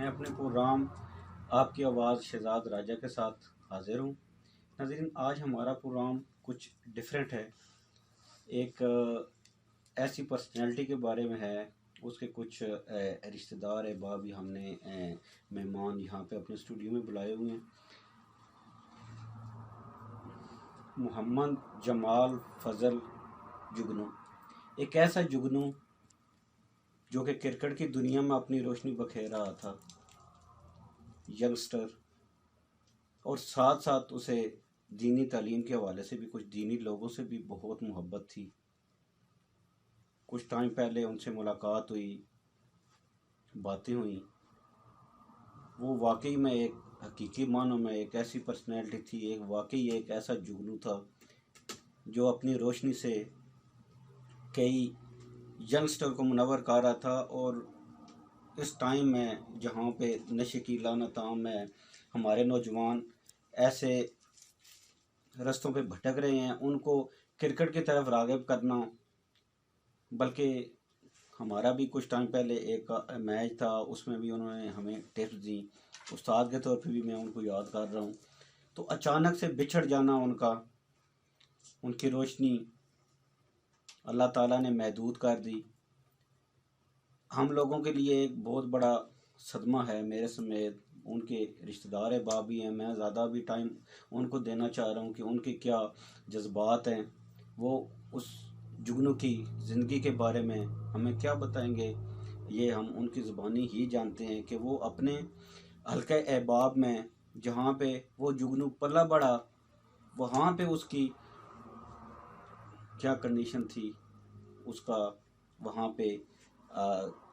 میں اپنے پروگرام آپ کی آواز شہزاد راجہ کے ساتھ حاضر ہوں۔ ناظرین، آج ہمارا پروگرام کچھ ڈیفرنٹ ہے۔ ایک ایسی پرسنالٹی کے بارے میں ہے، اس کے کچھ رشتہ دار احباب بھی ہم نے مہمان یہاں پہ اپنے اسٹوڈیو میں بلائے ہوئے ہیں۔ محمد جمال فضل جگنو، ایک ایسا جگنو جو کہ کرکٹ کی دنیا میں اپنی روشنی بکھیر رہا تھا، ینگسٹر، اور ساتھ ساتھ اسے دینی تعلیم کے حوالے سے بھی کچھ دینی لوگوں سے بھی بہت محبت تھی۔ کچھ ٹائم پہلے ان سے ملاقات ہوئی، باتیں ہوئیں۔ وہ واقعی میں ایک حقیقی معنوں میں ایک ایسی پرسنالٹی تھی، واقعی ایک ایسا جگنو تھا جو اپنی روشنی سے کئی ینگسٹر کو منور کر رہا تھا۔ اور اس ٹائم میں جہاں پہ نشے کی لعنت عام ہے، ہمارے نوجوان ایسے رستوں پہ بھٹک رہے ہیں، ان کو کرکٹ کی طرف راغب کرنا، بلکہ ہمارا بھی کچھ ٹائم پہلے ایک میچ تھا، اس میں بھی انہوں نے ہمیں ٹپس دیں، استاد کے طور پہ بھی میں ان کو یاد کر رہا ہوں۔ تو اچانک سے بچھڑ جانا ان کی روشنی اللہ تعالیٰ نے محدود کر دی۔ ہم لوگوں کے لیے ایک بہت بڑا صدمہ ہے، میرے سمیت ان کے رشتہ دار احباب بھی ہیں۔ میں زیادہ بھی ٹائم ان کو دینا چاہ رہا ہوں کہ ان کے کیا جذبات ہیں، وہ اس جگنو کی زندگی کے بارے میں ہمیں کیا بتائیں گے۔ یہ ہم ان کی زبانی ہی جانتے ہیں کہ وہ اپنے حلقہ احباب میں جہاں پہ وہ جگنو پلا بڑھا، وہاں پہ اس کی کیا کنڈیشن تھی، اس کا وہاں پہ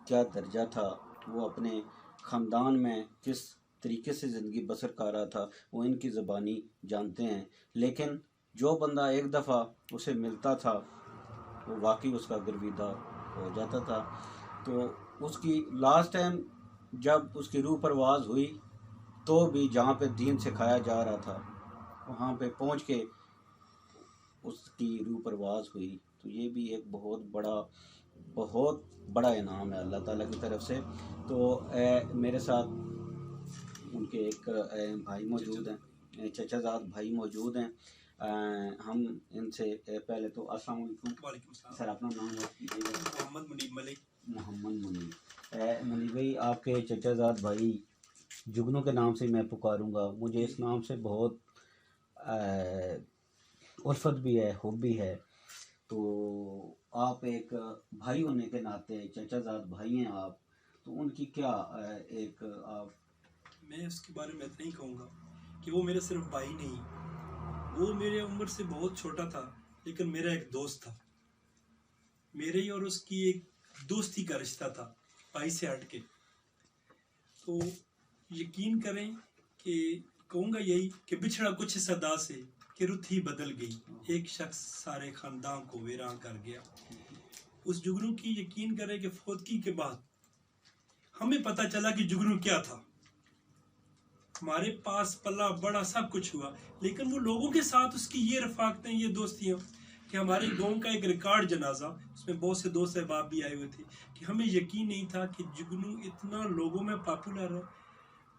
کیا درجہ تھا، وہ اپنے خاندان میں کس طریقے سے زندگی بسر کر رہا تھا، وہ ان کی زبانی جانتے ہیں۔ لیکن جو بندہ ایک دفعہ اسے ملتا تھا وہ واقعی اس کا گرویدہ ہو جاتا تھا۔ تو اس کی لاسٹ ٹائم جب اس کی روح پرواز ہوئی تو بھی جہاں پہ دین سکھایا جا رہا تھا وہاں پہ پہنچ کے اس کی روح پرواز ہوئی۔ تو یہ بھی ایک بہت بڑا انعام ہے اللہ تعالیٰ کی طرف سے۔ تو میرے ساتھ ان کے ایک بھائی موجود ہیں، چچا زاد بھائی موجود ہیں۔ ہم ان سے پہلے تو السلام علیکم۔ وعلیکم السلام سر اپنا نام محمد منیب ملک۔ محمد منیب بھائی، آپ کے چچا زاد بھائی جگنو کے نام سے میں پکاروں گا، مجھے اس نام سے بہت الفت بھی ہے، حب بھی ہے۔ تو آپ ایک بھائی ہونے کے ناطے چچا زاد بھائی ہیں آپ، تو ان کی کیا ایک میں اس کے بارے میں اتنا ہی کہوں گا کہ وہ میرے صرف بھائی نہیں، وہ میرے عمر سے بہت چھوٹا تھا، لیکن میرا ایک دوست تھا۔ میرے ہی اور اس کی ایک دوستی کا رشتہ تھا، بھائی سے ہٹ کے۔ تو یقین کریں کہ کہوں گا یہی کہ بچھڑا کچھ صدا سے کہ رت ہی بدل گئی، ایک شخص سارے خاندان کو ویران کر گیا۔ اس جگنو کی یقین کریں کہ فوتگی کے بعد ہمیں پتہ چلا کہ جگنو کیا تھا۔ ہمارے پاس پلا بڑا سب کچھ ہوا، لیکن وہ لوگوں کے ساتھ اس کی یہ رفاقتیں، یہ دوستیاں، کہ ہمارے گاؤں کا ایک ریکارڈ جنازہ، اس میں بہت سے دوست احباب بھی آئے ہوئے تھے، کہ ہمیں یقین نہیں تھا کہ جگنو اتنا لوگوں میں پاپولر ہے۔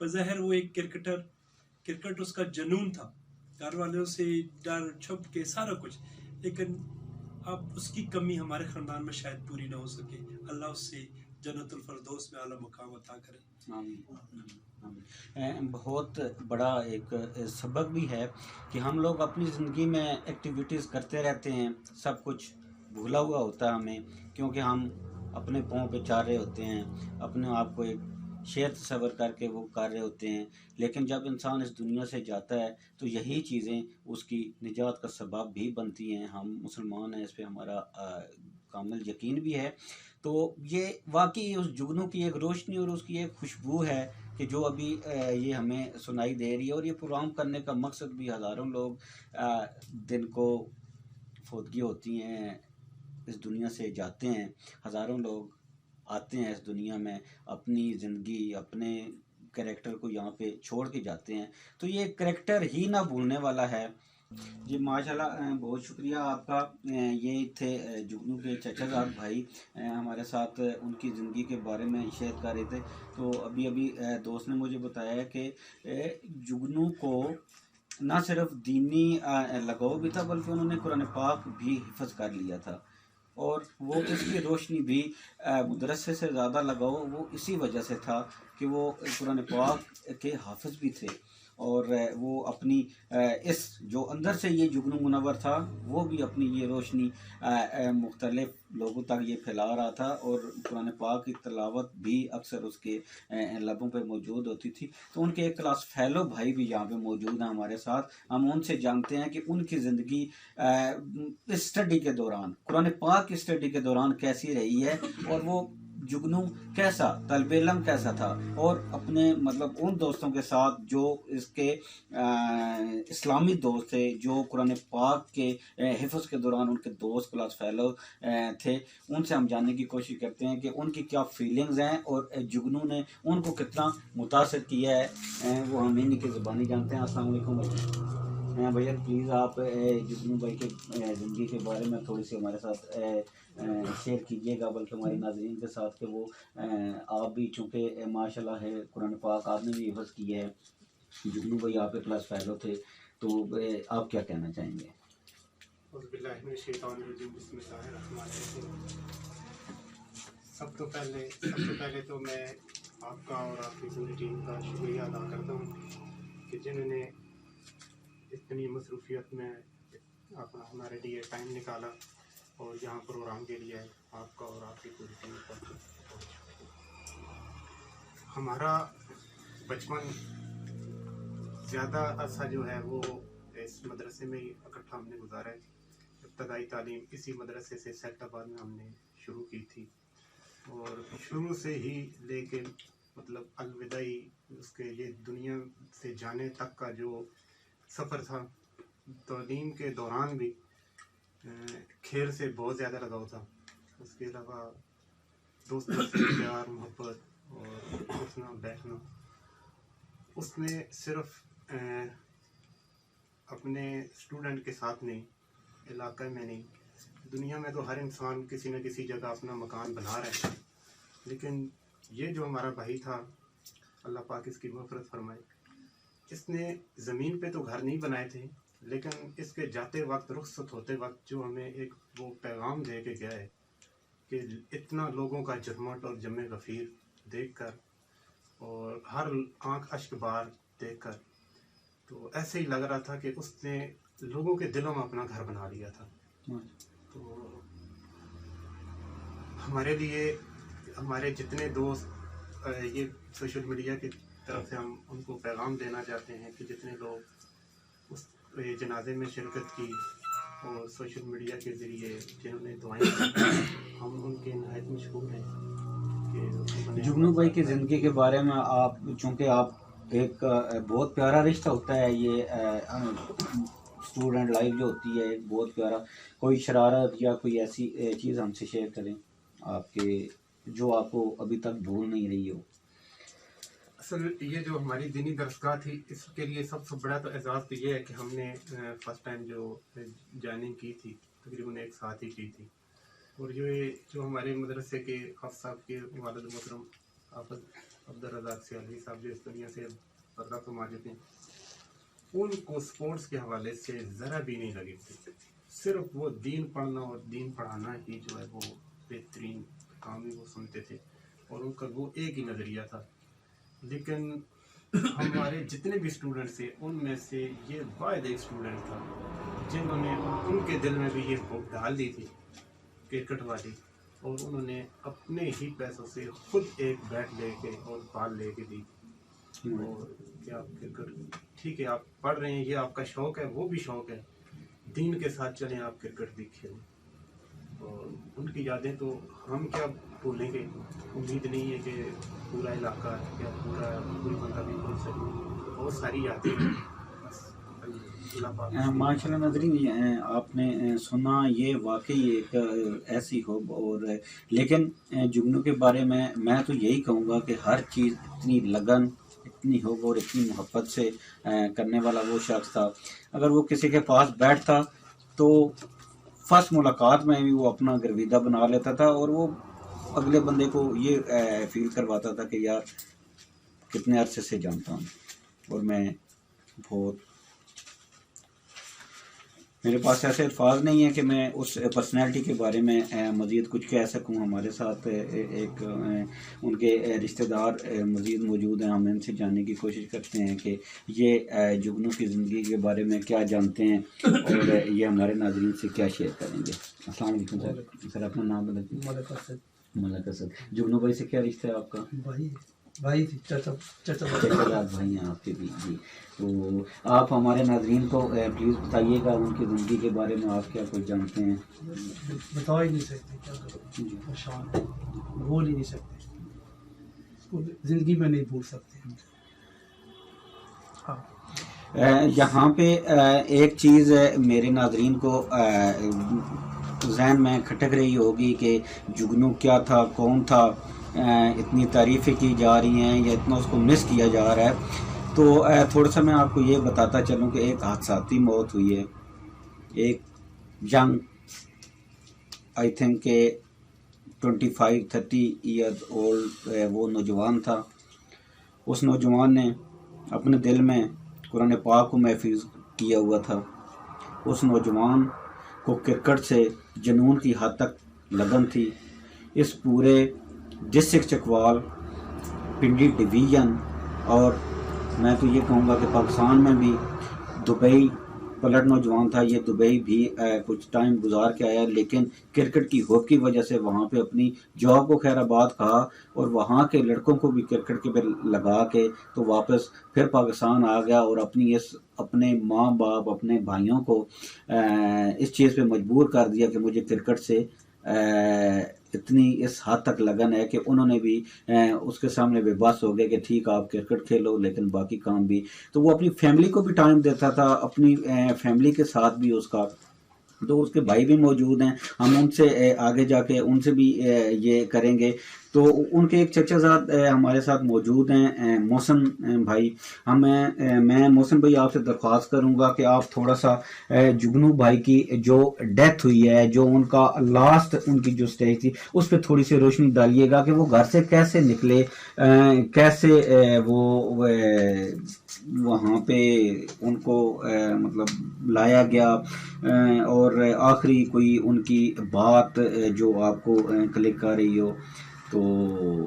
بظاہر وہ ایک کرکٹ اس کا جنون تھا، گھر والوں سے ڈر چھپ کے سارا کچھ، لیکن اب اس کی کمی ہمارے خاندان میں شاید پوری نہ ہو سکے۔ اللہ اس سے جنت الفردوس میں اعلیٰ مقام عطا کرے۔ بہت بڑا ایک سبق بھی ہے کہ ہم لوگ اپنی زندگی میں ایکٹیویٹیز کرتے رہتے ہیں، سب کچھ بھولا ہوا ہوتا ہے ہمیں، کیونکہ ہم اپنے پاؤں پہ چل رہے ہوتے ہیں، اپنے آپ کو ایک شعر تصور کر کے وہ کر رہے ہوتے ہیں۔ لیکن جب انسان اس دنیا سے جاتا ہے تو یہی چیزیں اس کی نجات کا سبب بھی بنتی ہیں۔ ہم مسلمان ہیں، اس پہ ہمارا کامل یقین بھی ہے۔ تو یہ واقعی اس جگنو کی ایک روشنی اور اس کی ایک خوشبو ہے کہ جو ابھی یہ ہمیں سنائی دے رہی ہے۔ اور یہ پروگرام کرنے کا مقصد بھی، ہزاروں لوگ دن کو فوتگی ہوتی ہیں، اس دنیا سے جاتے ہیں، ہزاروں لوگ آتے ہیں اس دنیا میں، اپنی زندگی، اپنے کریکٹر کو یہاں پہ چھوڑ کے جاتے ہیں۔ تو یہ کریکٹر ہی نہ بھولنے والا ہے جی ماشاءاللہ، بہت شکریہ آپ کا۔ یہ تھے جگنو کے چچا زاد بھائی، ہمارے ساتھ ان کی زندگی کے بارے میں شیئر کر رہے تھے۔ تو ابھی دوست نے مجھے بتایا کہ جگنو کو نہ صرف دینی لگاؤ بھی تھا، بلکہ انہوں نے قرآن پاک بھی حفظ کر لیا تھا، اور وہ اس کی روشنی بھی مدرسے سے زیادہ لگاؤ وہ اسی وجہ سے تھا کہ وہ قرآن پاک کے حافظ بھی تھے، اور وہ اپنی اس جو اندر سے یہ جگنو منور تھا، وہ بھی اپنی یہ روشنی مختلف لوگوں تک یہ پھیلا رہا تھا، اور قرآن پاک کی تلاوت بھی اکثر اس کے لبوں پہ موجود ہوتی تھی۔ تو ان کے ایک کلاس فیلو بھائی بھی یہاں پہ موجود ہیں ہمارے ساتھ، ہم ان سے جانتے ہیں کہ ان کی زندگی اسٹڈی کے دوران، قرآن پاک کی اسٹڈی کے دوران کیسی رہی ہے، اور وہ جگنو کیسا طالب علم کیسا تھا، اور اپنے مطلب ان دوستوں کے ساتھ جو اس کے اسلامی دوست تھے، جو قرآن پاک کے حفظ کے دوران ان کے دوست کلاس فیلو تھے، ان سے ہم جاننے کی کوشش کرتے ہیں کہ ان کی کیا فیلنگز ہیں، اور جگنو نے ان کو کتنا متاثر کیا ہے، وہ ہم انہیں کی زبانی جانتے ہیں۔ السلام علیکم بھیا، پلیز آپ جگنو بھائی کے زندگی کے بارے میں تھوڑی سی ہمارے ساتھ شیئر کیجیے گا، بلکہ ہماری ناظرین کے ساتھ، کہ وہ آپ بھی چونکہ ماشاءاللہ ہے قرآن پاک آپ نے بھی حفظ کیا ہے، جگنو بھائی آپ کے کلاس فیلو تھے، تو آپ کیا کہنا چاہیں گے؟ اعوذ باللہ من الشیطان الرجیم، بسم اللہ الرحمن الرحیم۔ سب سے پہلے تو میں آپ کا اور آپ کی پوری ٹیم کا شکریہ ادا کرتا ہوں کہ جنہوں نے اتنی مصروفیت میں اپنا ہمارے لیے ٹائم نکالا اور یہاں پروگرام کے لیے آپ کا اور آپ کی پوری ٹیم کا بہت شکریہ۔ ہمارا بچپن زیادہ عرصہ جو ہے وہ اس مدرسے میں ہی اکٹھا ہم نے گزارا ہے۔ ابتدائی تعلیم اسی مدرسے سے سیٹ آباد میں ہم نے شروع کی تھی، اور شروع سے ہی لے کے مطلب الوداعی اس کے یہ دنیا سے جانے تک کا جو سفر تھا، تعلیم کے دوران بھی کھیل سے بہت زیادہ لگاؤ تھا، اس کے علاوہ دوستوں سے پیار محبت اور اٹھنا بیٹھنا، اس میں صرف اپنے اسٹوڈنٹ کے ساتھ نہیں، علاقے میں نہیں، دنیا میں تو ہر انسان کسی نہ کسی جگہ اپنا مکان بنا رہا ہے، لیکن یہ جو ہمارا بھائی تھا، اللہ پاک اس کی مغفرت فرمائے، اس نے زمین پہ تو گھر نہیں بنائے تھے، لیکن اس کے جاتے وقت رخصت ہوتے وقت جو ہمیں ایک وہ پیغام دے کے گیا ہے کہ اتنا لوگوں کا جھرمٹ اور جمع غفیر دیکھ کر اور ہر آنکھ اشک بار دیکھ کر، تو ایسے ہی لگ رہا تھا کہ اس نے لوگوں کے دلوں میں اپنا گھر بنا لیا تھا۔ تو ہمارے لیے ہمارے جتنے دوست یہ سوشل میڈیا کی طرف سے ہم ان کو پیغام دینا چاہتے ہیں کہ جتنے لوگ اس جنازے میں شرکت کی اور سوشل میڈیا کے ذریعے جنہوں نے دعائیں کی، ہم ان کے نہایت مشکور ہیں کہ انہوں نے جگنو بھائی کی زندگی کے بارے میں آپ چونکہ آپ ایک بہت پیارا رشتہ ہوتا ہے یہ اسٹوڈنٹ لائف جو ہوتی ہے، ایک بہت پیارا، کوئی شرارت یا کوئی ایسی چیز ہم سے شیئر کریں آپ کے، جو آپ کو ابھی تک بھول نہیں رہی ہو۔ اصل یہ جو ہماری دینی درسگاہ تھی، اس کے لیے سب سے بڑا تو اعزاز تو یہ ہے کہ ہم نے فرسٹ ٹائم جو جوائننگ کی تھی تقریباً ایک ساتھ ہی کی تھی، اور جو ہمارے مدرسے کے حافظ صاحب کے والد محترم حافظ عبدالرزاق سیالوی صاحب جو اس دنیا سے پردہ فرما چکے ہیں، ان کو سپورٹس کے حوالے سے ذرا بھی نہیں لگی تھی، صرف وہ دین پڑھنا اور دین پڑھانا ہی جو ہے وہ بہترین کام ہی وہ سنتے تھے، اور ان کا وہ ایک ہی نظریہ تھا۔ لیکن ہمارے جتنے بھی اسٹوڈنٹس تھے ان میں سے یہ واحد ایک اسٹوڈنٹ تھا جنہوں نے ان کے دل میں بھی یہ بھوک ڈال دی تھی کرکٹ والی، اور انہوں نے اپنے ہی پیسوں سے خود ایک بیٹ لے کے اور بال لے کے دی، اور کہ آپ کرکٹ ٹھیک ہے آپ پڑھ رہے ہیں، یہ آپ کا شوق ہے، وہ بھی شوق ہے، دین کے ساتھ چلیں، آپ کرکٹ بھی کھیلیں، اور ان کی یادیں تو ہم کیا بھولیں گے، امید نہیں ہے کہ پورا علاقہ یا کوئی بندہ بھی بھول سکے، بہت ساری یادیں ہیں، بس اللہ پاک ماشاء اللہ ناظرین، آپ نے سنا، یہ واقعی ایک ایسی ہو، اور لیکن جگنو کے بارے میں تو یہی کہوں گا کہ ہر چیز اتنی لگن، اتنی ہوگا اور اتنی محبت سے کرنے والا وہ شخص تھا. اگر وہ کسی کے پاس بیٹھتا تو فرسٹ ملاقات میں بھی وہ اپنا گرویدہ بنا لیتا تھا اور وہ اگلے بندے کو یہ فیل کرواتا تھا کہ یار کتنے عرصے سے جانتا ہوں. اور میں بہت میرے پاس ایسے الفاظ نہیں ہیں کہ میں اس پرسنالٹی کے بارے میں مزید کچھ کہہ سکوں. ہمارے ساتھ ایک ان کے رشتہ دار مزید موجود ہیں. ہم ان سے جاننے کی کوشش کرتے ہیں کہ یہ جگنو کی زندگی کے بارے میں کیا جانتے ہیں اور یہ ہمارے ناظرین سے کیا شیئر کریں گے. السلام علیکم سر. سر اپنا نام بتائیے. ملک اسد. جگنو بھائی سے کیا رشتہ ہے آپ کا؟ بھائی تھی، چچا بھائی ہیں آپ کے بھی. جی تو آپ ہمارے ناظرین کو پلیز بتائیے گا ان کی زندگی کے بارے میں آپ کیا کچھ جانتے ہیں. بتا ہی نہیں سکتے، کیا کریں، پریشان بول ہی نہیں سکتے، اس کو زندگی میں نہیں بھول سکتے. یہاں پہ ایک چیز میرے ناظرین کو ذہن میں کھٹک رہی ہوگی کہ جگنو کیا تھا، کون تھا. اتنی تعریفیں کی جا رہی ہیں یا اتنا اس کو مس کیا جا رہا ہے. تو تھوڑا سا میں آپ کو یہ بتاتا چلوں کہ ایک حادثاتی موت ہوئی ہے. ایک ینگ آئی تھنک کہ 25-30 ایئرز اولڈ وہ نوجوان تھا. اس نوجوان نے اپنے دل میں قرآن پاک کو محفوظ کیا ہوا تھا. اس نوجوان کو کرکٹ سے جنون کی حد تک لگن تھی. اس پورے ڈسٹرکٹ چکوال، پنڈی ڈویژن اور میں تو یہ کہوں گا کہ پاکستان میں بھی دبئی پلٹ نوجوان تھا. یہ دبئی بھی کچھ ٹائم گزار کے آیا لیکن کرکٹ کی ہوپ کی وجہ سے وہاں پہ اپنی جاب کو خیر آباد کہا اور وہاں کے لڑکوں کو بھی کرکٹ کے پہ لگا کے تو واپس پھر پاکستان آ گیا اور اپنے ماں باپ اپنے بھائیوں کو اس چیز پہ مجبور کر دیا کہ مجھے کرکٹ سے اتنی اس حد تک لگن ہے کہ انہوں نے بھی اس کے سامنے بے بس ہو گئے کہ ٹھیک آپ کرکٹ کھیلو لیکن باقی کام بھی. تو وہ اپنی فیملی کو بھی ٹائم دیتا تھا، اپنی فیملی کے ساتھ بھی اس کا. تو اس کے بھائی بھی موجود ہیں، ہم ان سے آگے جا کے ان سے بھی یہ کریں گے. تو ان کے ایک چچا زاد ہمارے ساتھ موجود ہیں، محسن بھائی. میں محسن بھائی آپ سے درخواست کروں گا کہ آپ تھوڑا سا جگنو بھائی کی جو ڈیتھ ہوئی ہے، جو ان کا لاسٹ ان کی جو سٹیج تھی اس پہ تھوڑی سی روشنی ڈالیے گا کہ وہ گھر سے کیسے نکلے، کیسے وہ وہاں پہ ان کو مطلب لایا گیا اور آخری کوئی ان کی بات جو آپ کو کلک کر رہی ہو. تو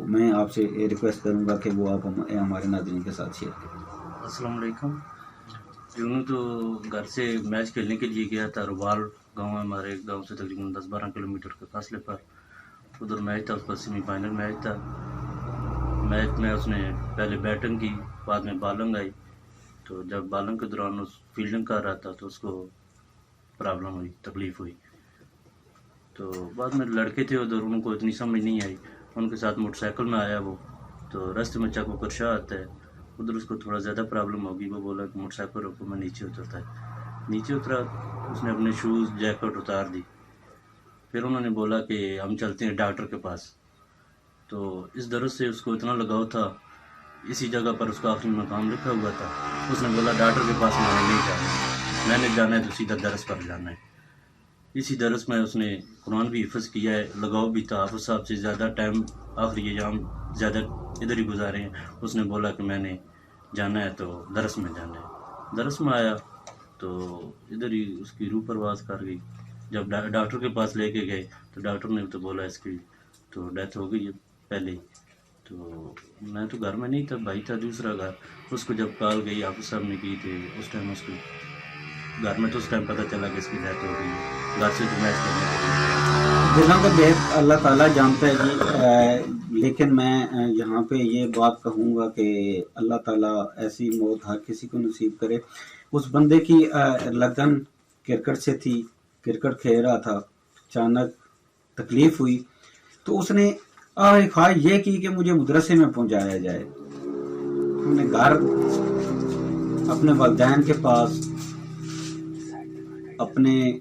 میں آپ سے ریکویسٹ کروں گا کہ وہ آپ ہمارے ناظرین کے ساتھ شیئر کریں. السلام علیکم. جگنو تو گھر سے میچ کھیلنے کے لیے گیا تھا. روبال گاؤں ہے ہمارے گاؤں سے تقریباً 10-12 کلومیٹر کے فاصلے پر. ادھر میچ تھا، اس کا سیمی فائنل میچ تھا. میچ میں اس نے پہلے بیٹنگ کی، بعد میں بالنگ آئی. تو جب بالنگ کے دوران اس فیلڈنگ کر رہا تھا تو اس کو پرابلم ہوئی، تکلیف ہوئی. تو بعد میں لڑکے تھے ادھر، ان کو اتنی سمجھ نہیں آئی. ان کے ساتھ موٹر سائیکل میں آیا وہ، تو راستے میں چک وکر شاہ آتا ہے، ادھر اس کو تھوڑا زیادہ پرابلم ہوگی. وہ بولا کہ موٹر سائیکل روکو، میں نیچے اترتا ہے. نیچے اترا، اس نے اپنے شوز جیکٹ اتار دی. پھر انہوں نے بولا کہ ہم چلتے ہیں ڈاکٹر کے پاس. تو اس درد سے اس کو اتنا لگاؤ تھا، اسی جگہ پر اس کا آخری مقام لکھا ہوا تھا. اس نے بولا ڈاکٹر کے پاس میں نہیں جانا، میں نے جانا ہے تو سیدھا درس پر جانا ہے. اسی درس میں اس نے قرآن بھی حفظ کیا ہے، لگاؤ بھی تھا. حافظ صاحب سے زیادہ ٹائم آخری ایام زیادہ ادھر ہی گزارے ہیں. اس نے بولا کہ میں نے جانا ہے تو درس میں جانا ہے. درس میں آیا تو ادھر ہی اس کی روح پرواز کر گئی. جب ڈاکٹر کے پاس لے کے گئے تو ڈاکٹر نے تو بولا اس کی تو ڈیتھ ہو گئی ہے پہلے ہی. تو میں تو گھر میں نہیں تھا، بھائی تھا دوسرا گھر. اس کو جب کال گئی حافظ صاحب نے کی تھی، اس ٹائم اس کو گھر میں تو اس ٹائم پتہ چلا کہ اس کی ڈیتھ ہو گئی ہے. گھر سے تو میچ کرنے کے دلوں کا بہت اللہ تعالیٰ جانتا ہے جی. لیکن میں یہاں پہ یہ بات کہوں گا کہ اللہ تعالیٰ ایسی موت ہر کسی کو نصیب کرے. اس بندے کی لگن کرکٹ سے تھی، کرکٹ کھیل رہا تھا، اچانک تکلیف ہوئی تو اس نے خواہش یہ کی کہ مجھے مدرسے میں پہنچایا جائے. انہوں نے گھر اپنے والدین کے پاس، اپنے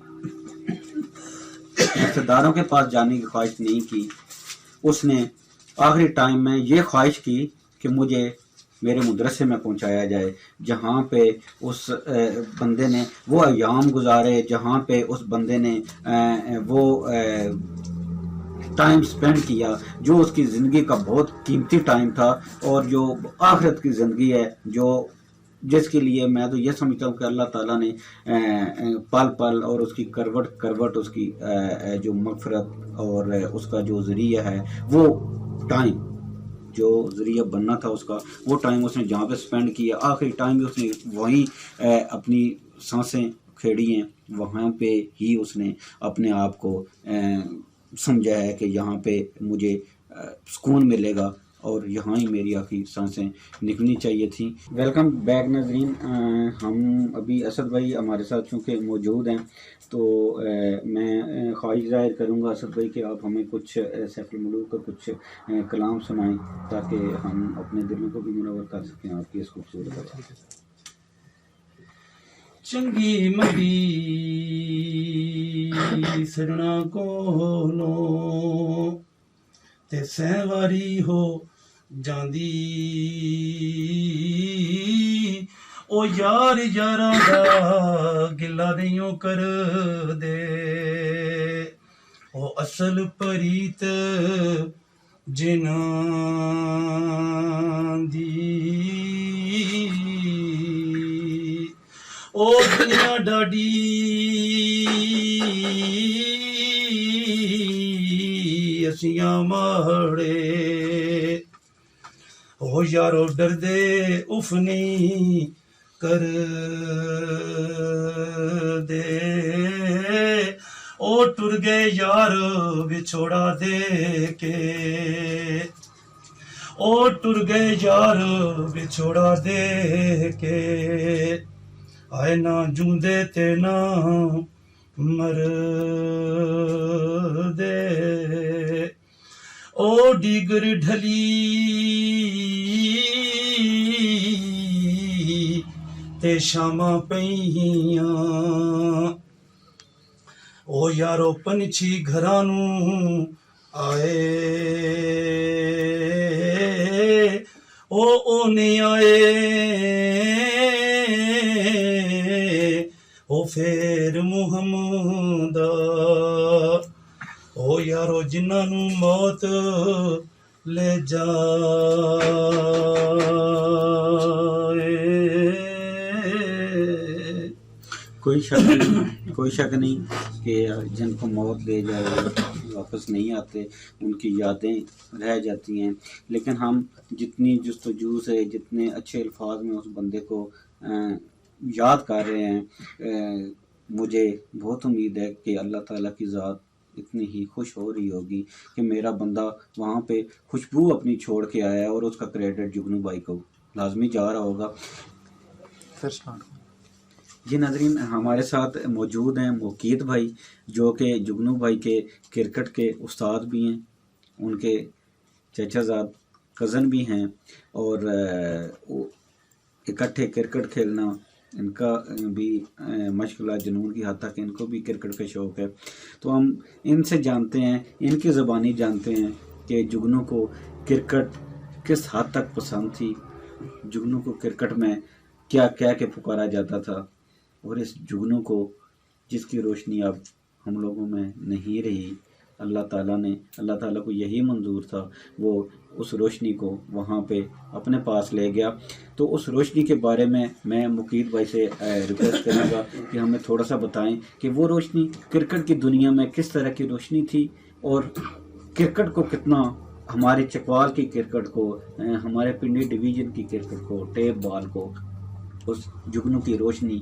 رشتہ داروں کے پاس جانے کی خواہش نہیں کی. اس نے آخری ٹائم میں یہ خواہش کی کہ مجھے میرے مدرسے میں پہنچایا جائے، جہاں پہ اس بندے نے وہ ایام گزارے، جہاں پہ اس بندے نے وہ ٹائم سپینڈ کیا جو اس کی زندگی کا بہت قیمتی ٹائم تھا، اور جو آخرت کی زندگی ہے، جس کے لیے میں تو یہ سمجھتا ہوں کہ اللہ تعالیٰ نے پل پل اور اس کی کروٹ کروٹ اس کی جو مغفرت اور اس کا جو ذریعہ ہے، وہ ٹائم جو ذریعہ بننا تھا اس کا، وہ ٹائم اس نے جہاں پہ سپینڈ کیا، آخری ٹائم بھی اس نے وہیں اپنی سانسیں کھیڑی ہیں، وہاں پہ ہی اس نے اپنے آپ کو سمجھا ہے کہ یہاں پہ مجھے سکون ملے گا، اور یہاں ہی میری آخری سانسیں نکلنی چاہیے تھیں۔ ویلکم بیک ناظرین، ہم ابھی اسد بھائی ہمارے ساتھ چونکہ موجود ہیں، تو میں خواہش ظاہر کروں گا اسد بھائی کہ آپ ہمیں کچھ سیف الملوک کا کچھ کلام سنائیں تاکہ ہم اپنے دلوں کو بھی منور کر سکیں آپ کی اس خوبصورت آواز۔ چنگی مڑی سرنا کولوں تے سہواری ہو جاندی، او یار یاراں دا گلا نہیں کر دے، او اصل پریت جناں دی، او دنیا ڈاڈی اسیاں ماڑے، او یارو ڈر دے اف نہیں کر دے، او ٹر گئے یار بچھوڑا دے کے، او ٹر گئے یار بچھوڑا دے کے، آئے نہ جوندے تے نہ مر دے، او ڈیگر ڈھلی تے شاماں پئیاں، او یارو پنچھی گھراں نوں آئے، او نہیں آئے، او پھر محمد، او یارو جنہاں نوں موت لے جائے۔ کوئی شک نہیں کہ جن کو موت لے جائے واپس نہیں آتے، ان کی یادیں رہ جاتی ہیں، لیکن ہم جتنی جستجو سے جتنے اچھے الفاظ میں اس بندے کو یاد کر رہے ہیں، مجھے بہت امید ہے کہ اللہ تعالیٰ کی ذات اتنی ہی خوش ہو رہی ہوگی کہ میرا بندہ وہاں پہ خوشبو اپنی چھوڑ کے آیا ہے، اور اس کا کریڈٹ جگنو بھائی کو لازمی جا رہا ہوگا۔ جی ناظرین، ہمارے ساتھ موجود ہیں مقید بھائی، جو کہ جگنو بھائی کے کرکٹ کے استاد بھی ہیں، ان کے چچا زاد کزن بھی ہیں، اور اکٹھے کرکٹ کھیلنا ان کا بھی مشغلہ جنون کی حد تک ان کو بھی کرکٹ کا شوق ہے۔ تو ہم ان سے جانتے ہیں، ان کی زبانی جانتے ہیں کہ جگنو کو کرکٹ کس حد تک پسند تھی، جگنو کو کرکٹ میں کیا کہہ کے پکارا جاتا تھا، اور اس جگنو کو جس کی روشنی اب ہم لوگوں میں نہیں رہی، اللہ تعالیٰ کو یہی منظور تھا، وہ اس روشنی کو وہاں پہ اپنے پاس لے گیا۔ تو اس روشنی کے بارے میں مقید بھائی سے ریکویسٹ کروں گا کہ ہمیں تھوڑا سا بتائیں کہ وہ روشنی کرکٹ کی دنیا میں کس طرح کی روشنی تھی، اور کرکٹ کو کتنا، ہمارے چکوال کی کرکٹ کو، ہمارے پنڈی ڈویژن کی کرکٹ کو، ٹیپ بال کو، اس جگنو کی روشنی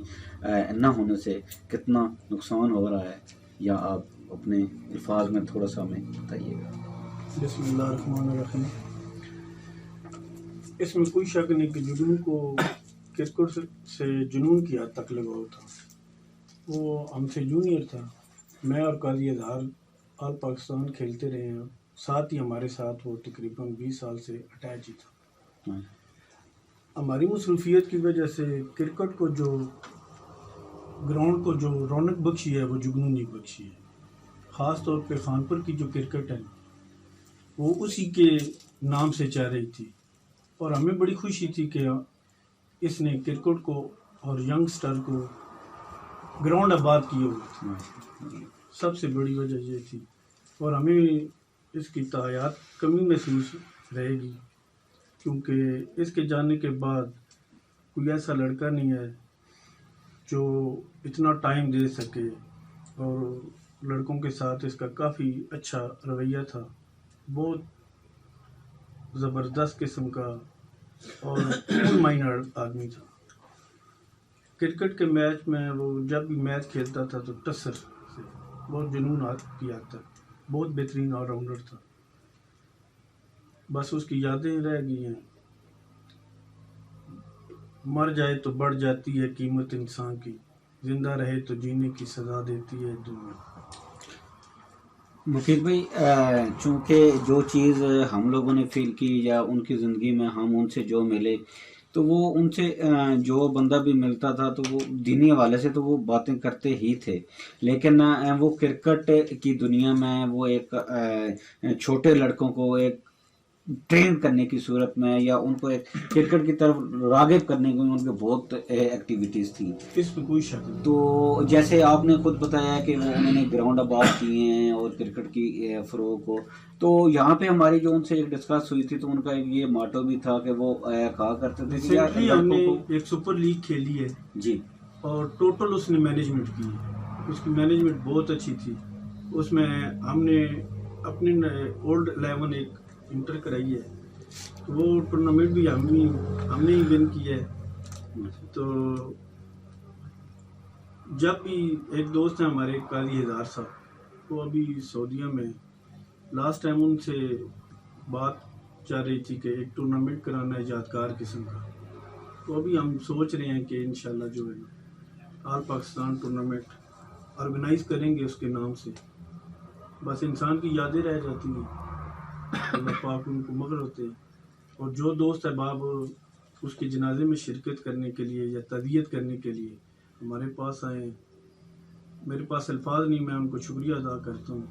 نہ ہونے سے کتنا نقصان ہو رہا ہے، یا آپ اپنے الفاظ میں تھوڑا سا ہمیں بتائیے گا۔ بسم اللہ الرحمن الرحیم۔ اس میں کوئی شک نہیں کہ جگنو کو کرکٹ سے جنون کی حد تک لگاؤ تھا۔ وہ ہم سے جونیئر تھا، میں اور قاضی اظہار آل پاکستان کھیلتے رہے ہیں، ساتھ ہی ہمارے ساتھ وہ تقریباً 20 سال سے اٹیچ ہی تھا۔ ہماری مصروفیت کی وجہ سے کرکٹ کو جو گراؤنڈ کو جو رونق بخشی ہے وہ جگنو نے بخشی ہے۔ خاص طور پہ خانپور کی جو کرکٹ ہے وہ اسی کے نام سے چل رہی تھی۔ اور ہمیں بڑی خوشی تھی کہ اس نے کرکٹ کو اور ینگسٹر کو گراؤنڈ آباد کیے ہوئے، سب سے بڑی وجہ یہ تھی، اور ہمیں اس کی تاحیات کمی محسوس رہے گی، کیونکہ اس کے جانے کے بعد کوئی ایسا لڑکا نہیں ہے جو اتنا ٹائم دے سکے، اور لڑکوں کے ساتھ اس کا کافی اچھا رویہ تھا، بہت زبردست قسم کا اور کول مائنڈ آدمی تھا۔ کرکٹ کے میچ میں وہ جب بھی میچ کھیلتا تھا تو ٹسر سے بہت جنون کی حد تک بہت بہترین آل راؤنڈر تھا۔ بس اس کی یادیں رہ گئی ہیں، مر جائے تو بڑھ جاتی ہے قیمت انسان کی، زندہ رہے تو جینے کی سزا دیتی ہے دنیا۔ مفید بھائی، چونکہ جو چیز ہم لوگوں نے فیل کی یا ان کی زندگی میں ہم ان سے جو ملے، تو وہ ان سے جو بندہ بھی ملتا تھا تو وہ دینی حوالے سے تو وہ باتیں کرتے ہی تھے، لیکن وہ کرکٹ کی دنیا میں وہ ایک چھوٹے لڑکوں کو ایک ٹرین کرنے کی صورت میں یا ان کو ایک کرکٹ کی طرف راغب کرنے کی ان کے بہت ایکٹیویٹیز تھیں۔ اس میں کوئی شک نہیں۔ تو جیسے آپ نے خود بتایا کہ وہ انہوں نے گراؤنڈ آباد کیے ہیں اور کرکٹ کی فروغ کو، تو یہاں پہ ہماری جو ان سے ایک ڈسکس ہوئی تھی تو ان کا یہ ماٹو بھی تھا کہ وہ کہا کرتے تھے کہ یار ریسنٹلی ہم نے لڑکوں کو ایک سپر لیگ کھیلی ہے جی، اور ٹوٹل اس نے مینجمنٹ کی ہے، اس کی مینجمنٹ بہت اچھی تھی، اس میں ہم نے اپنے اولڈ 11 ایک انٹر کرائی ہے، تو وہ ٹورنامنٹ بھی ہم نے ہی ون کی ہے۔ تو جب بھی ایک دوست ہیں ہمارے قاضی ہزار صاحب، وہ ابھی سعودیہ میں، لاسٹ ٹائم ان سے بات چل رہی تھی کہ ایک ٹورنامنٹ کرانا ہے یادگار قسم کا، تو ابھی ہم سوچ رہے ہیں کہ انشاءاللہ جو ہے آل پاکستان ٹورنامنٹ آرگنائز کریں گے اس کے نام سے۔ بس انسان کی یادیں رہ جاتی ہیں، اللہ پاک ان کو مغفرت ہوتے ہیں، اور جو دوست احباب اس کے جنازے میں شرکت کرنے کے لیے یا تعزیت کرنے کے لیے ہمارے پاس آئے، میرے پاس الفاظ نہیں، میں ان کو شکریہ ادا کرتا ہوں۔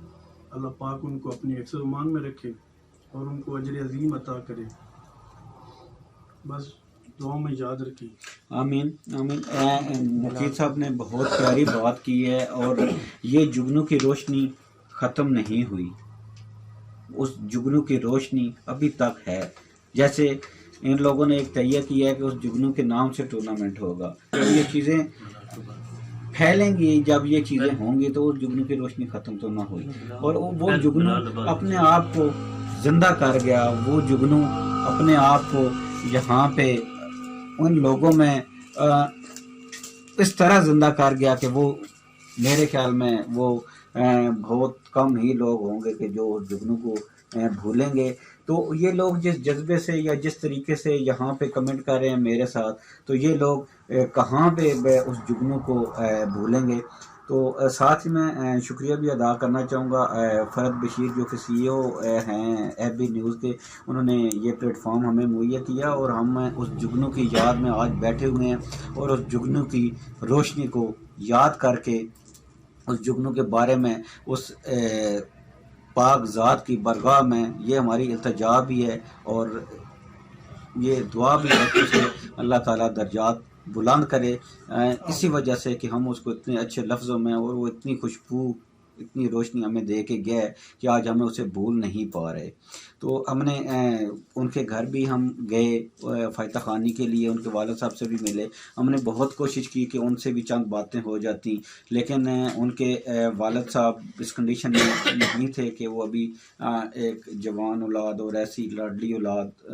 اللہ پاک ان کو اپنے حفظ و امان میں رکھے اور ان کو اجر عظیم عطا کرے، بس دعاؤں میں یاد رکھیں۔ آمین آمین۔ مفید صاحب نے بہت پیاری بات کی ہے، اور یہ جگنو کی روشنی ختم نہیں ہوئی، اس جگنو کی روشنی ابھی تک ہے۔ جیسے ان لوگوں نے ایک تہیہ کیا ہے کہ اس جگنو کے نام سے ٹورنامنٹ ہوگا، جب یہ چیزیں پھیلیں گی، جب یہ چیزیں ہوں گی تو اس جگنو کی روشنی ختم تو نہ ہوئی، اور وہ جگنو اپنے آپ کو زندہ کر گیا، وہ جگنو اپنے آپ کو یہاں پہ ان لوگوں میں اس طرح زندہ کر گیا کہ وہ میرے خیال میں وہ بہت کم ہی لوگ ہوں گے کہ جو اس جگنو کو بھولیں گے۔ تو یہ لوگ جس جذبے سے یا جس طریقے سے یہاں پہ کمنٹ کر رہے ہیں میرے ساتھ، تو یہ لوگ کہاں پہ اس جگنو کو بھولیں گے۔ تو ساتھ ہی میں شکریہ بھی ادا کرنا چاہوں گا فرد بشیر جو کہ CEO ہیں FB نیوز کے، انہوں نے یہ پلیٹ فارم ہمیں مہیا کیا، اور ہم اس جگنو کی یاد میں آج بیٹھے ہوئے ہیں، اور اس جگنو کی روشنی کو یاد کر کے اس جگنو کے بارے میں اس پاک ذات کی برگاہ میں یہ ہماری التجا بھی ہے اور یہ دعا بھی ہے کہ اسے اللہ تعالیٰ درجات بلند کرے، اسی وجہ سے کہ ہم اس کو اتنے اچھے لفظوں میں، اور وہ اتنی خوشبو اتنی روشنی ہمیں دے کے گیا ہے کہ آج ہمیں اسے بھول نہیں پا رہے۔ تو ہم نے ان کے گھر بھی ہم گئے فائتہ خانی کے لیے، ان کے والد صاحب سے بھی ملے، ہم نے بہت کوشش کی کہ ان سے بھی چند باتیں ہو جاتی، لیکن ان کے والد صاحب اس کنڈیشن میں نہیں تھے کہ وہ ابھی ایک جوان اولاد اور ایسی لاڈلی اولاد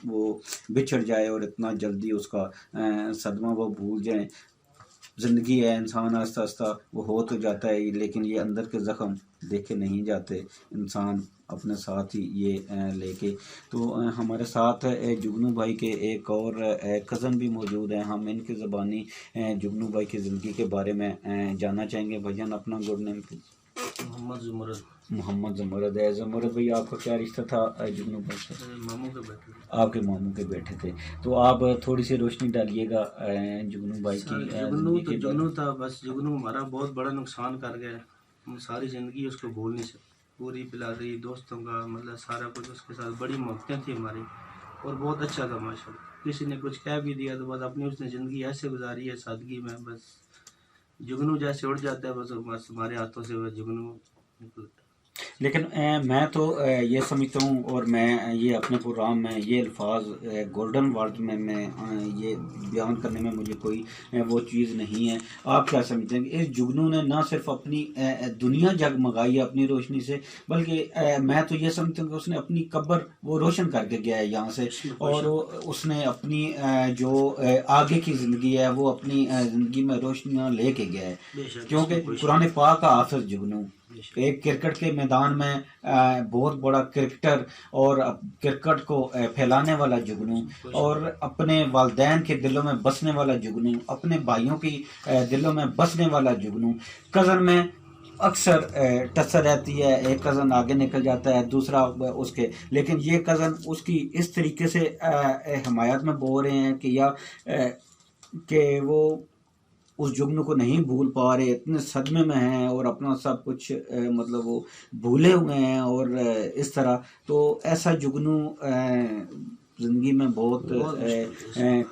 وہ بچھڑ جائے اور اتنا جلدی اس کا صدمہ وہ بھول جائیں۔ زندگی ہے، انسان آہستہ آہستہ وہ ہو تو جاتا ہے، لیکن یہ اندر کے زخم دیکھے نہیں جاتے انسان اپنے ساتھ ہی یہ لے کے۔ تو ہمارے ساتھ جگنو بھائی کے ایک اور کزن بھی موجود ہیں، ہم ان کی زبانی جگنو بھائی کی زندگی کے بارے میں جاننا چاہیں گے۔ بھجن اپنا گڈ نیم محمد زمرد۔ محمد زمرد ہے۔ زمرد بھائی آپ کا کیا رشتہ تھا جگنو بھائی سے؟ ماموں کے بیٹے۔ آپ کے ماموں کے بیٹے تھے، تو آپ تھوڑی سی روشنی ڈالیے گا جگنو بھائی کی جگنو تو جگنو تھا، بس جگنو ہمارا بہت بڑا نقصان کر گیا، ہم ساری زندگی اس کو بھول نہیں سکتے، پوری بلادری دوستوں کا مطلب سارا کچھ اس کے ساتھ بڑی محبتیں تھی ہماری، اور بہت اچھا تھا ماشاء اللہ. کسی نے کچھ کہہ بھی دیا تو بس اپنی اس نے زندگی ایسے گزاری ہے سادگی میں, بس جگنو جیسے اڑ جاتا ہے بس, اور بس ہمارے ہاتھوں سے وہ جگنو نکلتا ہے. لیکن میں تو یہ سمجھتا ہوں, اور میں یہ اپنے پروگرام میں یہ الفاظ گولڈن ورڈ میں یہ بیان کرنے میں مجھے کوئی وہ چیز نہیں ہے. آپ کیا سمجھتے ہیں کہ اس جگنو نے نہ صرف اپنی دنیا جگمگائی ہے اپنی روشنی سے, بلکہ میں تو یہ سمجھتا ہوں کہ اس نے اپنی قبر وہ روشن کر کے گیا ہے یہاں سے, اور اس نے اپنی جو آگے کی زندگی ہے وہ اپنی زندگی میں روشنیاں لے کے گیا ہے. کیونکہ قرآن پاک کا حافظ جگنو ایک کرکٹ کے میدان میں بہت بڑا کرکٹر, اور کرکٹ کو پھیلانے والا جگنو, اور اپنے والدین کے دلوں میں بسنے والا جگنو, اپنے بھائیوں کی دلوں میں بسنے والا جگنو. کزن میں اکثر ٹسر رہتی ہے, ایک کزن آگے نکل جاتا ہے دوسرا اس کے, لیکن یہ کزن اس کی اس طریقے سے حمایت میں بو رہے ہیں کہ وہ اس جگنو کو نہیں بھول پا رہے, اتنے صدمے میں ہیں اور اپنا سب کچھ مطلب وہ بھولے ہوئے ہیں. اور اس طرح تو ایسا جگنو زندگی میں بہت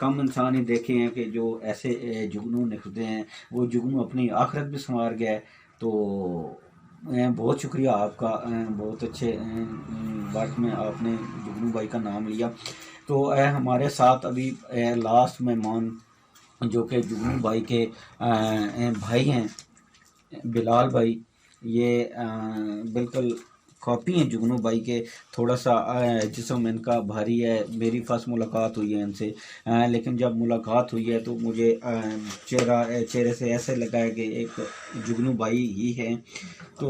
کم انسان ہی دیکھے ہیں کہ جو ایسے جگنو نکلتے ہیں. وہ جگنو اپنی آخرت بھی سنوار گیا ہے. تو بہت شکریہ آپ کا, بہت اچھے وقت میں آپ نے جگنو بھائی کا نام لیا. تو ہمارے ساتھ ابھی لاسٹ مہمان جو کہ جگنو بھائی کے بھائی ہیں, بلال بھائی, یہ بالکل کاپی ہیں جگنو بھائی کے. تھوڑا سا جسم ان کا بھاری ہے. میری فرسٹ ملاقات ہوئی ہے ان سے, لیکن جب ملاقات ہوئی ہے تو مجھے چہرے سے ایسے لگا ہے کہ ایک جگنو بھائی ہی ہیں. تو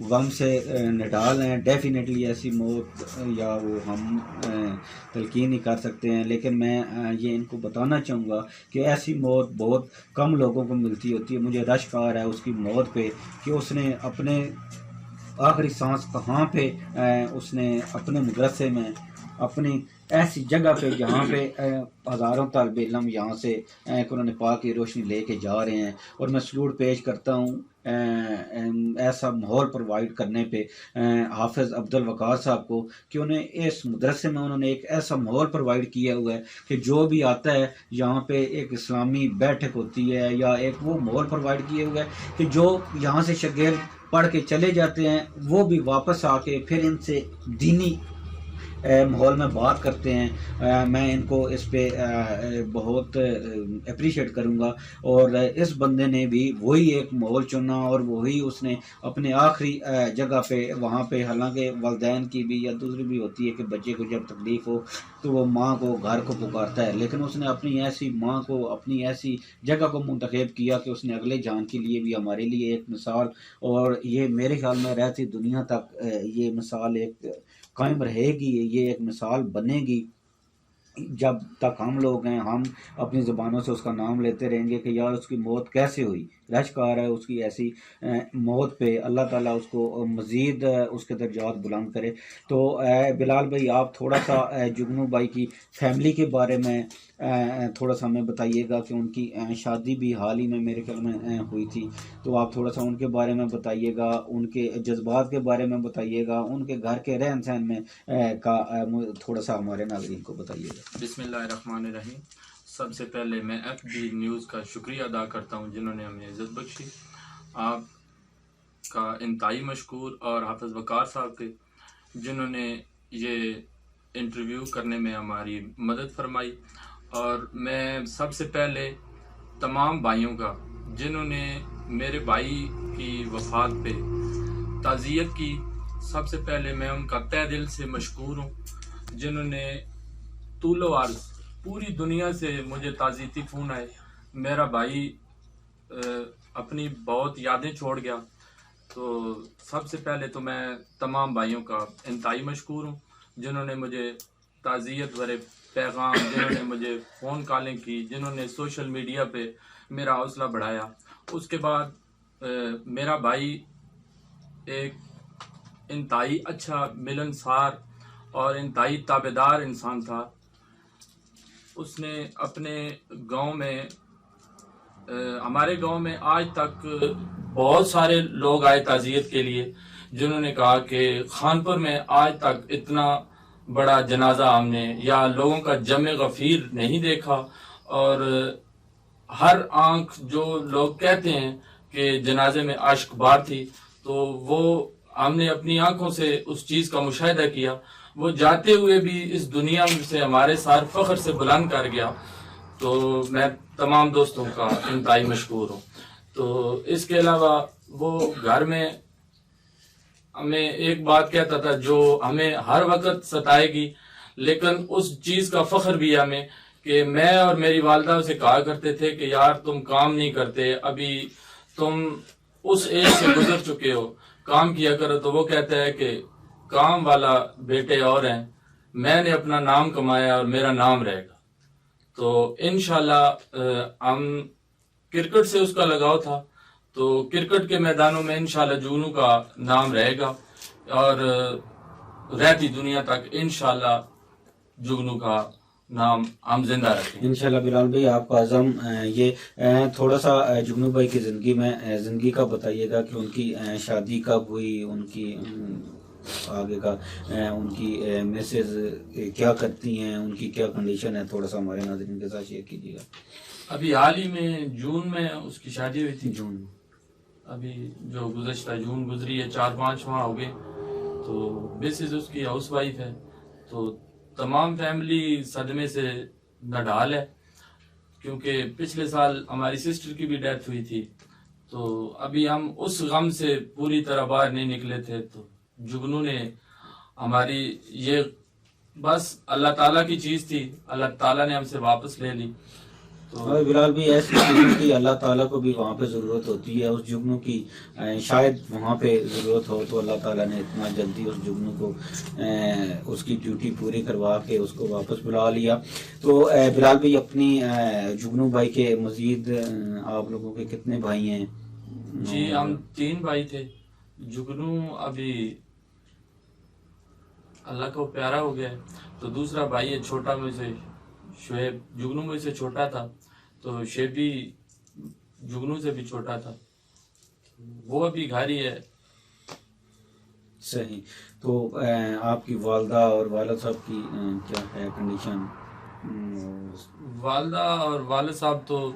غم سے نڈال ہیں. ڈیفینیٹلی ایسی موت یا وہ ہم تلقین نہیں کر سکتے ہیں, لیکن میں یہ ان کو بتانا چاہوں گا کہ ایسی موت بہت کم لوگوں کو ملتی ہوتی ہے. مجھے رشک آ رہا ہے اس کی موت پہ کہ اس نے اپنے آخری سانس کہاں پہ اس نے اپنے مدرسے میں, اپنی ایسی جگہ پہ جہاں پہ ہزاروں طالب علم یہاں سے قرآن پاک کی روشنی لے کے جا رہے ہیں. اور میں سلوٹ پیش کرتا ہوں ایسا ماحول پرووائڈ کرنے پہ حافظ عبدالوقار صاحب کو, کہ انہیں اس مدرسے میں انہوں نے ایک ایسا ماحول پرووائڈ کیا ہوا ہے کہ جو بھی آتا ہے یہاں پہ ایک اسلامی بیٹھک ہوتی ہے یا ایک وہ ماحول پرووائڈ کیا ہوا ہے کہ جو یہاں سے شاگرد پڑھ کے چلے جاتے ہیں وہ بھی واپس آ کے پھر ان سے دینی ماحول میں بات کرتے ہیں. میں ان کو اس پہ بہت اپریشیٹ کروں گا. اور اس بندے نے بھی وہی ایک ماحول چنا, اور وہی اس نے اپنے آخری جگہ پہ وہاں پہ, حالانکہ والدین کی بھی یا دوسری بھی ہوتی ہے کہ بچے کو جب تکلیف ہو تو وہ ماں کو گھر کو پکارتا ہے, لیکن اس نے اپنی ایسی ماں کو اپنی ایسی جگہ کو منتخب کیا کہ اس نے اگلے جان کے لیے بھی ہمارے لیے ایک مثال, اور یہ میرے خیال میں رہتی دنیا تک یہ مثال ایک قائم رہے گی, یہ ایک مثال بنے گی. جب تک ہم لوگ ہیں ہم اپنی زبانوں سے اس کا نام لیتے رہیں گے کہ یار اس کی موت کیسے ہوئی. رشک آ رہا ہے اس کی ایسی موت پہ. اللہ تعالیٰ اس کو مزید اس کے درجات بلند کرے. تو بلال بھائی آپ تھوڑا سا جگنو بھائی کی فیملی کے بارے میں تھوڑا سا ہمیں بتائیے گا کہ ان کی شادی بھی حال ہی میں میرے خیال میں ہوئی تھی, تو آپ تھوڑا سا ان کے بارے میں بتائیے گا, ان کے جذبات کے بارے میں بتائیے گا, ان کے گھر کے رہن سہن میں کا تھوڑا سا ہمارے ناظرین کو بتائیے گا. بسم اللہ الرحمن الرحیم. سب سے پہلے میں ایف بی نیوز کا شکریہ ادا کرتا ہوں جنہوں نے ہمیں عزت بخشی. آپ کا انتہائی مشکور, اور حافظ وقار صاحب کے جنہوں نے یہ انٹرویو کرنے میں ہماری مدد فرمائی. اور میں سب سے پہلے تمام بھائیوں کا جنہوں نے میرے بھائی کی وفات پہ تعزیت کی, سب سے پہلے میں ان کا تہ دل سے مشکور ہوں, جنہوں نے طول و عرض پوری دنیا سے مجھے تعزیتی فون آئے. میرا بھائی اپنی بہت یادیں چھوڑ گیا, تو سب سے پہلے تو میں تمام بھائیوں کا انتہائی مشکور ہوں جنہوں نے مجھے تعزیت بھرے پیغام, جنہوں نے مجھے فون کالیں کی, جنہوں نے سوشل میڈیا پہ میرا حوصلہ بڑھایا. اس کے بعد میرا بھائی ایک انتہائی اچھا ملنسار اور انتہائی تابعدار انسان تھا. اس نے اپنے گاؤں میں ہمارے گاؤں میں آج تک بہت سارے لوگ آئے تعزیت کے لیے, جنہوں نے کہا کہ خانپور میں آج تک اتنا بڑا جنازہ ہم نے یا لوگوں کا جمع غفیر نہیں دیکھا، اور ہر آنکھ جو لوگ کہتے ہیں کہ جنازے میں اشک بار تھی، تو وہ ہم نے اپنی آنکھوں سے اس چیز کا مشاہدہ کیا. وہ جاتے ہوئے بھی اس دنیا سے ہمارے سار فخر سے بلند کر گیا. تو میں تمام دوستوں کا انتہائی مشکور ہوں. تو اس کے علاوہ وہ گھر میں ہمیں ایک بات کہتا تھا جو ہمیں ہر وقت ستائے گی، لیکن اس چیز کا فخر بھی ہمیں کہ میں اور میری والدہ اسے کہا کرتے تھے کہ یار تم کام نہیں کرتے، ابھی تم اس ایج سے گزر چکے ہو، کام کیا کرو. تو وہ کہتا ہے کہ کام والا بیٹے اور ہیں، میں نے اپنا نام کمایا اور میرا نام رہے گا. تو انشاءاللہ ہم کرکٹ سے اس کا لگاؤ تھا، تو کرکٹ کے میدانوں میں انشاءاللہ جگنو کا نام رہے گا، اور رہتی دنیا تک انشاءاللہ جگنو کا نام ہم زندہ رکھیں. انشاءاللہ. بلال بھائی آپ کا عزم یہ تھوڑا سا جگنو بھائی کی زندگی کا بتائیے گا کہ ان کی شادی کب ہوئی، ان کی آگے کا ان کی میسز کیا کرتی ہیں، ان کی کیا کنڈیشن ہے، تھوڑا سا ہمارے ناظرین کے ساتھ شیئر کیجیے گا. ابھی حال ہی میں جون میں اس کی شادی ہوئی تھی، جون ابھی جو گزشتہ جون گزری ہے 4-5 ماہ ہو گئے. تو مسز اس کی ہاؤس وائف ہے. تو تمام فیملی صدمے سے نڈال ہے، کیونکہ پچھلے سال ہماری سسٹر کی بھی ڈیتھ ہوئی تھی. تو ابھی ہم اس غم سے پوری طرح باہر نہیں نکلے تھے. تو جگنو نے ہماری یہ بس اللہ تعالیٰ کی چیز تھی، اللہ تعالیٰ نے ہم سے واپس لے لی. اور بلال بھی ایسی چیزوں کی اللہ تعالیٰ کو بھی وہاں پہ ضرورت ہوتی ہے. اس جگنو کی شاید وہاں پہ ضرورت ہو تو اللہ تعالیٰ نے اتنا جلدی اس جگنو کو اس کی ڈیوٹی پوری کروا کے اس کو واپس بلا لیا. تو بلال بھی اپنی جگنو بھائی کے مزید آپ لوگوں کے کتنے بھائی ہیں؟ جی ہم 3 بھائی تھے. جگنو ابھی اللہ کو پیارا ہو گیا ہے. تو دوسرا بھائی ہے چھوٹا مجھ سے، شعیب. جگنو مجھ سے چھوٹا تھا، تو شعیب بھی جگنو سے بھی چھوٹا تھا، وہ ابھی گھر ہی ہے. صحیح. تو آپ کی والدہ اور والد صاحب کی کیا ہے کنڈیشن؟ والدہ اور والد صاحب تو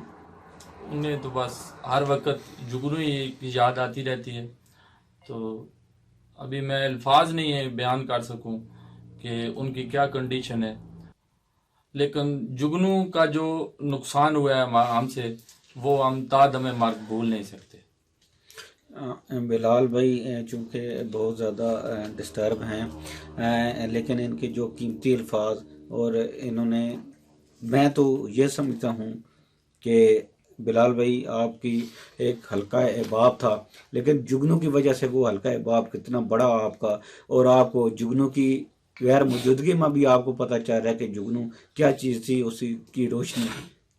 انہیں تو بس ہر وقت جگنو ہی کی یاد آتی رہتی ہے. تو ابھی میں الفاظ نہیں ہے بیان کر سکوں کہ ان کی کیا کنڈیشن ہے، لیکن جگنو کا جو نقصان ہوا ہے ہم سے وہ ہم تا دم مرگ بھول نہیں سکتے. بلال بھائی چونکہ بہت زیادہ ڈسٹرب ہیں، لیکن ان کے جو قیمتی الفاظ اور انہوں نے، میں تو یہ سمجھتا ہوں کہ بلال بھائی آپ کی ایک حلقہ احباب تھا، لیکن جگنو کی وجہ سے وہ حلقہ احباب کتنا بڑا آپ کا، اور آپ کو جگنو کی غیر موجودگی میں بھی آپ کو پتہ چل رہا ہے کہ جگنو کیا چیز تھی، اسی کی روشنی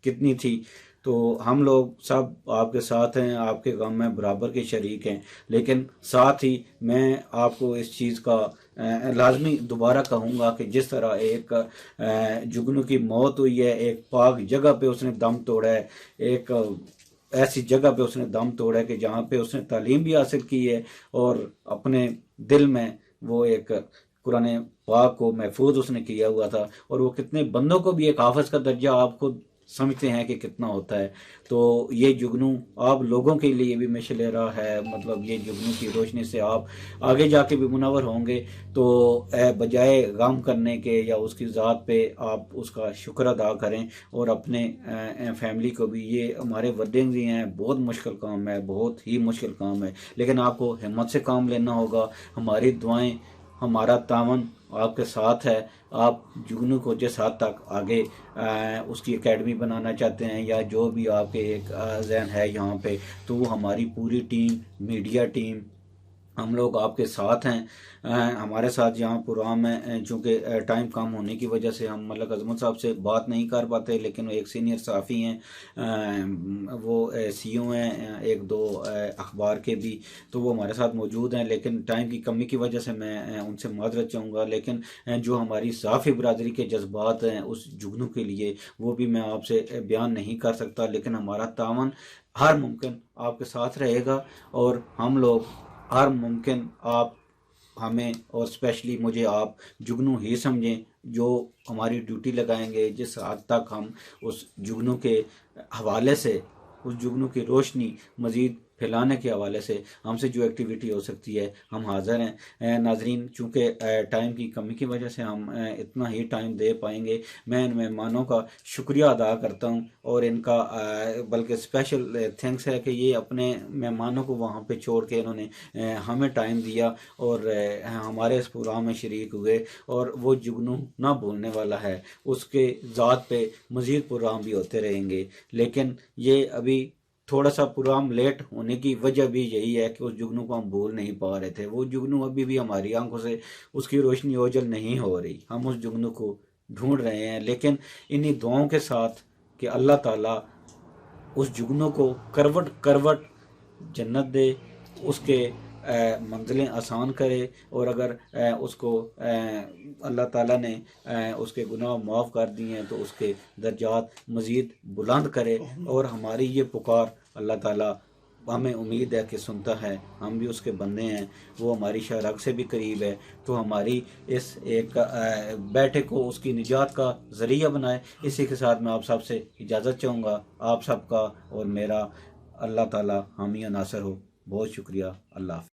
کتنی تھی. تو ہم لوگ سب آپ کے ساتھ ہیں، آپ کے غم میں برابر کے شریک ہیں، لیکن ساتھ ہی میں آپ کو اس چیز کا لازمی دوبارہ کہوں گا کہ جس طرح ایک جگنو کی موت ہوئی ہے، ایک پاک جگہ پہ اس نے دم توڑا ہے، ایک ایسی جگہ پہ اس نے دم توڑا ہے کہ جہاں پہ اس نے تعلیم بھی حاصل کی ہے، اور اپنے دل میں وہ ایک قرآن پاک کو محفوظ اس نے کیا ہوا تھا، اور وہ کتنے بندوں کو بھی ایک حافظ کا درجہ آپ خود سمجھتے ہیں کہ کتنا ہوتا ہے. تو یہ جگنو آپ لوگوں کے لیے بھی مشعل راہ ہے، مطلب یہ جگنو کی روشنی سے آپ آگے جا کے بھی منور ہوں گے. تو بجائے غم کرنے کے یا اس کی ذات پہ آپ اس کا شکر ادا کریں، اور اپنے فیملی کو بھی. یہ ہمارے ورڈنگ بھی ہیں، بہت مشکل کام ہے، بہت ہی مشکل کام ہے، لیکن آپ کو ہمت سے کام لینا ہوگا. ہماری دعائیں، ہمارا تعاون آپ کے ساتھ ہے. آپ جگنو کو جس حد تک آگے اس کی اکیڈمی بنانا چاہتے ہیں، یا جو بھی آپ کے ایک ذہن ہے یہاں پہ، تو وہ ہماری پوری ٹیم، میڈیا ٹیم، ہم لوگ آپ کے ساتھ ہیں. ہمارے ساتھ یہاں پروگرام میں چونکہ ٹائم کم ہونے کی وجہ سے ہم ملک عظمت صاحب سے بات نہیں کر پاتے، لیکن وہ ایک سینئر صحافی ہیں، وہ سی او ہیں ایک دو اخبار کے بھی، تو وہ ہمارے ساتھ موجود ہیں. لیکن ٹائم کی کمی کی وجہ سے میں ان سے معذرت چاہوں گا. لیکن جو ہماری صحافی برادری کے جذبات ہیں اس جگنو کے لیے، وہ بھی میں آپ سے بیان نہیں کر سکتا. لیکن ہمارا تعاون ہر ممکن آپ کے ساتھ رہے گا، اور ہم لوگ ہر ممکن آپ ہمیں اور اسپیشلی مجھے آپ جگنو ہی سمجھیں جو ہماری ڈیوٹی لگائیں گے، جس حد تک ہم اس جگنو کے حوالے سے، اس جگنو کی روشنی مزید پھیلانے کے حوالے سے ہم سے جو ایکٹیویٹی ہو سکتی ہے ہم حاضر ہیں۔ ناظرین، چونکہ ٹائم کی کمی کی وجہ سے ہم اتنا ہی ٹائم دے پائیں گے۔ میں ان مہمانوں کا شکریہ ادا کرتا ہوں اور ان کا بلکہ اسپیشل تھینکس ہے کہ یہ اپنے مہمانوں کو وہاں پہ چھوڑ کے انہوں نے ہمیں ٹائم دیا اور ہمارے اس پروگرام میں شریک ہوئے، اور وہ جگنو نہ بھولنے والا ہے، اس کے ذات پہ مزید پروگرام بھی ہوتے رہیں گے، لیکن یہ ابھی تھوڑا سا پروگرام لیٹ ہونے کی وجہ بھی یہی ہے کہ اس جگنو کو ہم بھول نہیں پا رہے تھے۔ وہ جگنو ابھی بھی ہماری آنکھوں سے اس کی روشنی اوجھل نہیں ہو رہی، ہم اس جگنو کو ڈھونڈ رہے ہیں، لیکن انہی دعاؤں کے ساتھ کہ اللہ تعالیٰ اس جگنو کو کروٹ کروٹ جنت دے، اس کے منزلیں آسان کرے، اور اگر اس کو اللہ تعالیٰ نے اس کے گناہ معاف کر دیے ہیں تو اس کے درجات مزید بلند کرے، اور ہماری یہ پکار اللہ تعالیٰ ہمیں امید ہے کہ سنتا ہے، ہم بھی اس کے بندے ہیں، وہ ہماری شرح سے بھی قریب ہے، تو ہماری اس ایک بیٹے کو اس کی نجات کا ذریعہ بنائے۔ اسی کے ساتھ میں آپ سب سے اجازت چاہوں گا، آپ سب کا اور میرا اللہ تعالیٰ حامی و ناصر ہو۔ بہت شکریہ، اللہ حافظ۔